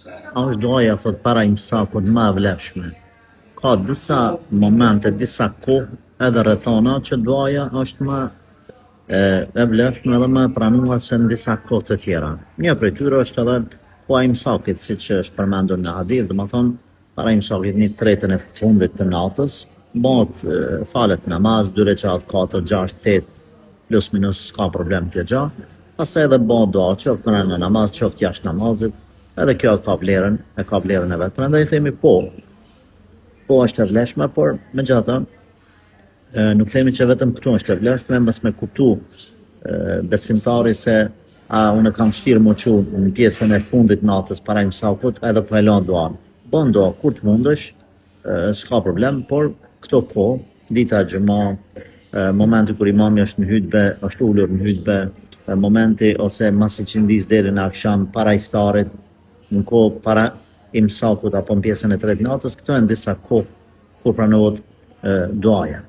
është duaja thot para imsakut më e vlefshme. Ka disa momente, disa kohë edhe rrethana që duaja është më e vlefshme edhe më e pranuar se në disa kohë të tjera. Një prej tyre është edhe koha e imsakit, siç është përmendur në hadith, domethënë para imsakit 1/3 e fundit të natës, bëhet falet namaz, 2 rekat, 4, 6, 8, plus minus s'ka problem kjo gjë. Pastaj edhe bëhet dua, qoftë në namaz, qoftë jashtë namazit, edhe kjo ka vlerën e vet. Prandaj themi po është e vlefshme, por megjithatë nuk themi që vetëm këtu është e vlefshme, mbas me kuptu besimtari se unë kam shtirë më që në pjesën e fundit natës para imsakut edhe po e lën duan. Bën dua kur të mundesh, s'ka problem, por këto kohë, dita e xhumë, momenti kur imami është në hutbe, është ulur në hutbe, momenti ose masi që ndis deri në akşam para iftarit, në kohë para imsakut apo në pjesën e tretë natës, këto janë disa kohë kur pranohet duaja.